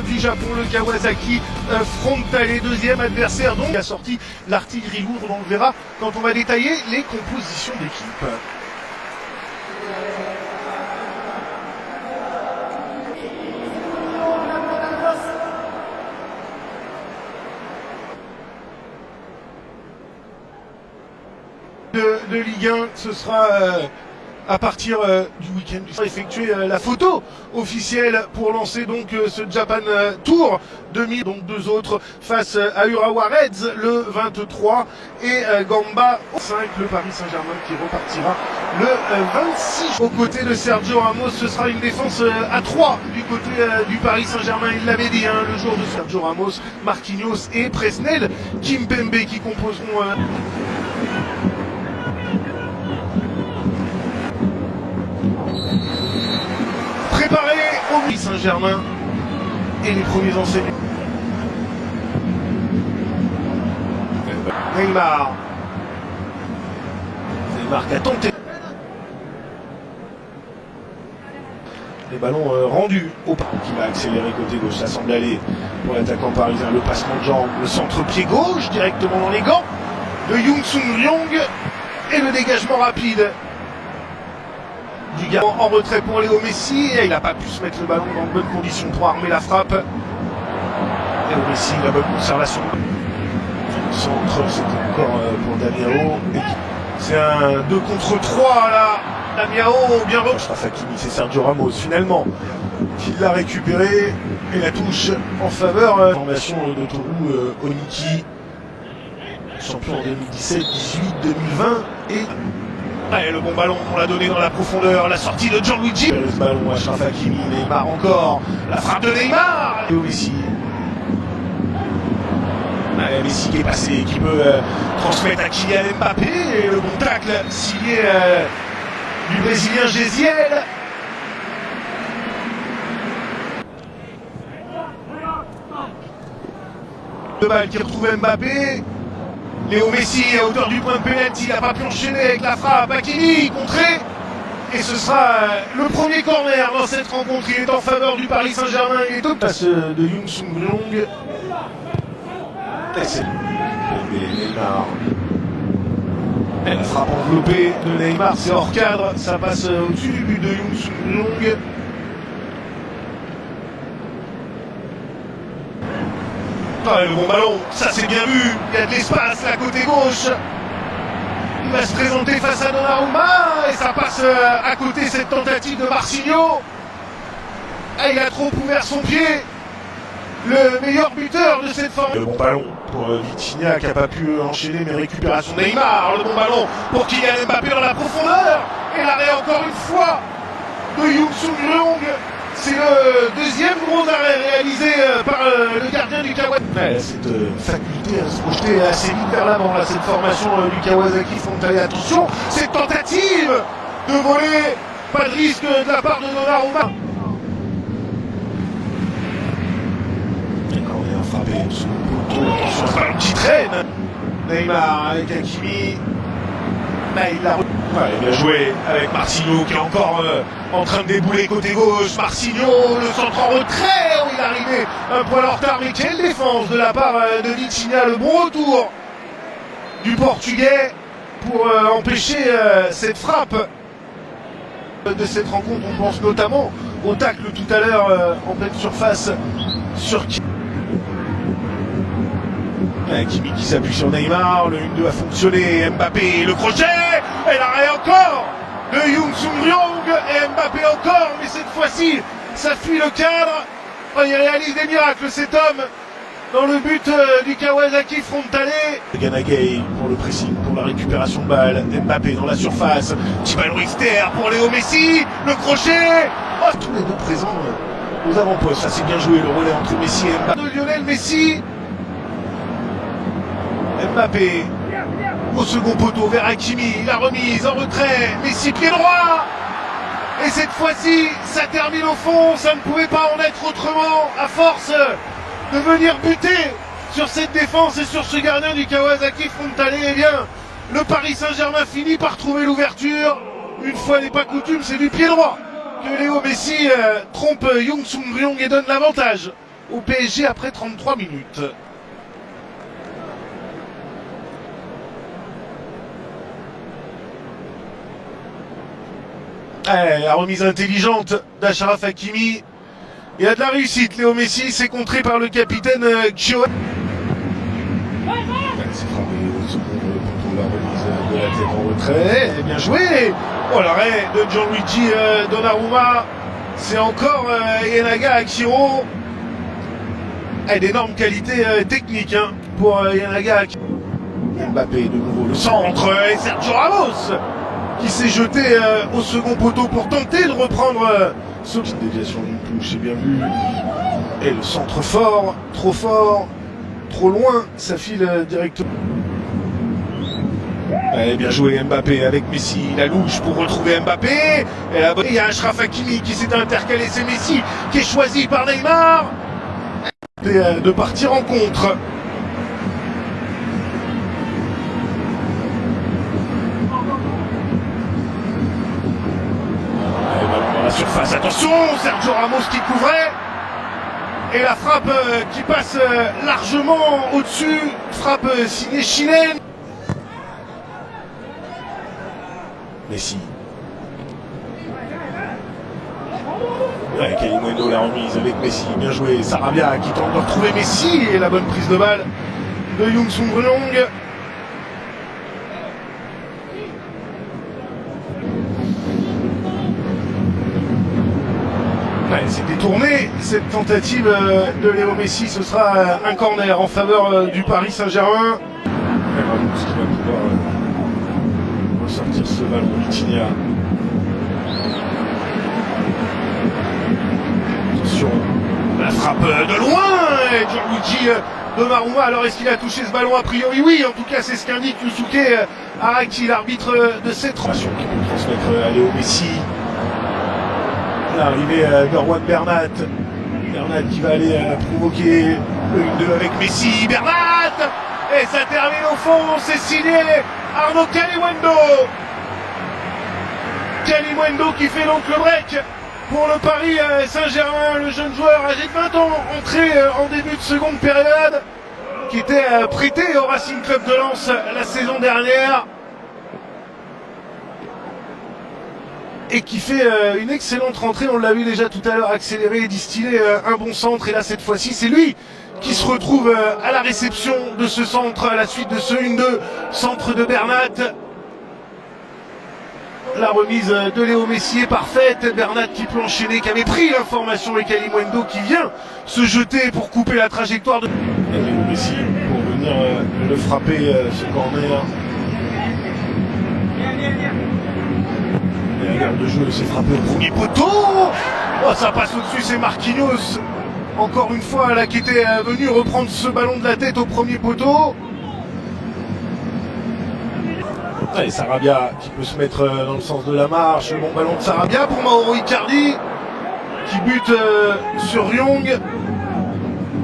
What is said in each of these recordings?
Du Japon, le Kawasaki Frontale, deuxième adversaire donc, qui a sorti l'artillerie lourde, on le verra quand on va détailler les compositions d'équipe. De Ligue 1, ce sera à partir du week-end, on va effectuer la photo officielle pour lancer donc ce Japan Tour 2000, donc deux autres face à Urawa Reds le 23 et Gamba au 5, le Paris Saint-Germain qui repartira le 26. Aux côtés de Sergio Ramos, ce sera une défense à 3 du côté du Paris Saint-Germain, il l'avait dit le jour de Sergio Ramos, Marquinhos et Presnel Kimpembe qui composeront préparé au Paris Saint-Germain et les premiers enseignants. Neymar qui a tenté. Les ballons rendus au Paris qui va accélérer côté gauche, ça semble aller pour l'attaquant parisien, le passement de jambe, le centre-pied gauche directement dans les gants de Young Sung Ryong et le dégagement rapide du gars en retrait pour Léo Messi, et il n'a pas pu se mettre le ballon dans de bonnes conditions pour armer la frappe. Léo Messi, la bonne conservation. Le centre, c'était encore pour Damiao. C'est un 2 contre 3 là. Damiao, bien repris. Achraf Hakimi, c'est Sergio Ramos finalement qui l'a récupéré. Et la touche en faveur. Formation de Toru Oniki, champion en 2017, 18, 2020 et... Et le bon ballon, on l'a donné dans la profondeur, la sortie de Gianluigi. Le ballon, Achraf Hakimi, Neymar encore, la frappe de Neymar. Et Messi. Messi qui est passé, qui peut transmettre à Kylian Mbappé. Et le bon tacle signé du Brésilien Géziel. Le balle qui retrouve Mbappé. Léo Messi à hauteur du point de pénalty, il n'a pas pu enchaîner avec la frappe. Hakimi contré. Et ce sera le premier corner dans cette rencontre. Il est en faveur du Paris Saint-Germain. Il est au passe de Young Sung Ryong. Et c'est Neymar. Et la frappe enveloppée de Neymar, c'est hors cadre. Ça passe au-dessus du but de Young Sung Ryong. Le bon ballon, ça c'est bien vu, il y a de l'espace là côté gauche. Il va se présenter face à Donnarumma et ça passe à côté cette tentative de Marcinho. Il a trop ouvert son pied. Le meilleur buteur de cette forme. Le bon ballon pour Vitinha qui n'a pas pu enchaîner, mais récupération de Neymar. Le bon ballon pour Kylian Mbappé dans la profondeur. Et l'arrêt encore une fois de Young Sung Ryong. C'est le deuxième gros arrêt réalisé par le gardien du Kawasaki. Cette faculté à se projeter assez vite vers l'avant, là, cette formation du Kawasaki Frontale. Attention, cette tentative de voler, pas de risque de la part de Donnarumma. Et quand il a frappé sous le poteau, attention, ce ballon qui traîne. Neymar avec Hakimi. Il l'a bien joué avec Marcinho qui est encore en train de débouler côté gauche. Marcinho, le centre en retrait, il est arrivé un poil en retard, mais quelle défense de la part de Vitinha, le bon retour du Portugais pour empêcher cette frappe de cette rencontre. On pense notamment au tacle tout à l'heure en pleine surface sur Hakimi qui s'appuie sur Neymar, le 1-2 a fonctionné, Mbappé, le crochet, et l'arrêt encore de Young Sung Ryong, et Mbappé encore, mais cette fois-ci, ça fuit le cadre. Il réalise des miracles cet homme dans le but du Kawasaki Frontale. Ganagay pour le pressing, pour la récupération de balle, Mbappé dans la surface, petit ballon externe pour Léo Messi, le crochet, tous les deux présents aux avant-postes, ça c'est bien joué, le relais entre Messi et Mbappé. De Lionel Messi. Mbappé au second poteau vers Hakimi, la remise en retrait, Messi pied droit. Et cette fois-ci, ça termine au fond, ça ne pouvait pas en être autrement, à force de venir buter sur cette défense et sur ce gardien du Kawasaki Frontale. Eh bien, le Paris Saint-Germain finit par trouver l'ouverture. Une fois n'est pas coutume, c'est du pied droit que Léo Messi trompe Young Sung Ryong et donne l'avantage au PSG après 33 minutes. La remise intelligente d'Achraf Hakimi. Il y a de la réussite. Léo Messi, c'est contré par le capitaine Gio. C'est frappé au second poteau, la remise de la tête en retrait. Bien joué. Oh, l'arrêt de Gianluigi Donnarumma. C'est encore Yenaga Akiro. D'énormes qualités techniques pour Yenaga Akiro. Mbappé de nouveau le centre et Sergio Ramos qui s'est jeté au second poteau pour tenter de reprendre ce petite déviation d'une touche, c'est bien vu. Et le centre fort, trop loin, ça file directement. Allez, bien joué Mbappé avec Messi, la louche pour retrouver Mbappé. Et là, il y a Achraf Hakimi qui s'est intercalé, c'est Messi qui est choisi par Neymar. Et de partir en contre. Surface, attention, Sergio Ramos qui couvrait et la frappe qui passe largement au-dessus, frappe signée chilène. Messi. Kalimundo la remise avec Messi, bien joué. Sarabia qui tente de retrouver Messi et la bonne prise de balle de Young-Sung Ryong. C'est détourné cette tentative de Léo Messi, ce sera un corner en faveur du Paris Saint-Germain. Ramos qui va pouvoir ressortir ce ballon de Vitinha. Attention, la frappe de loin, Gianluigi Donnarumma. Alors est-ce qu'il a touché ce ballon? A priori oui, en tout cas c'est ce qu'indique Yusuke Araki, l'arbitre de cette transaction qui peut transmettre à Léo Messi. L'arrivée d'Erwan Bernat. Bernat qui va aller provoquer le 1-2 avec Messi. Bernat. Et ça termine au fond. C'est signé Arnaud Kalimundo. Kalimundo qui fait donc le break pour le Paris Saint-Germain. Le jeune joueur âgé de 20 ans, entré en début de seconde période, qui était prêté au Racing Club de Lens la saison dernière. Et qui fait une excellente rentrée, on l'a vu déjà tout à l'heure, accéléré et distiller un bon centre. Et là, cette fois-ci, c'est lui qui se retrouve à la réception de ce centre, à la suite de ce 1-2, centre de Bernat. La remise de Léo Messi est parfaite. Bernat qui peut enchaîner, qui avait pris l'information, et Kalimundo qui vient se jeter pour couper la trajectoire de Léo Messi pour venir le frapper, ce corner. La garde de jeu s'est frappé au premier poteau. Oh, ça passe au-dessus, c'est Marquinhos. Encore une fois, là, qui était venu reprendre ce ballon de la tête au premier poteau. Et Sarabia qui peut se mettre dans le sens de la marche. Le bon ballon de Sarabia pour Mauro Icardi qui bute sur Ryong.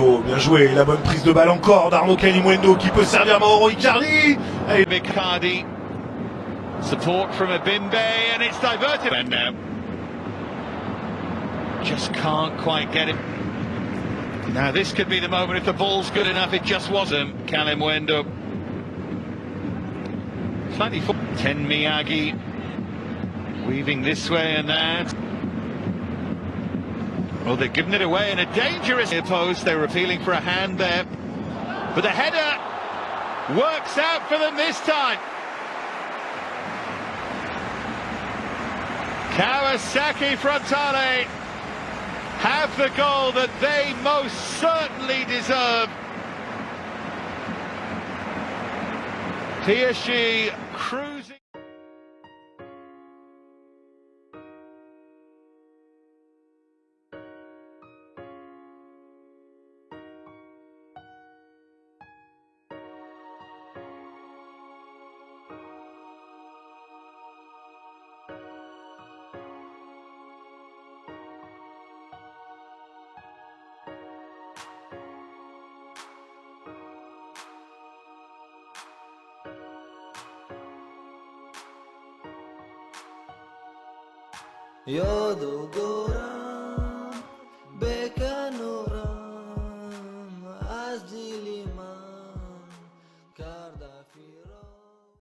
Oh, bien joué, la bonne prise de balle encore d'Arnaud Kalimundo qui peut servir Mauro Icardi. Icardi. Support from Abimbe and it's diverted. And now just can't quite get it. Now this could be the moment if the ball's good enough. It just wasn't. Kalimundo. Slightly full. Ten Miyagi weaving this way and that. Well, they've given it away in a dangerous post. They were appealing for a hand there, but the header works out for them this time. Kawasaki Frontale have the goal that they most certainly deserve. PSG cruising. You're the good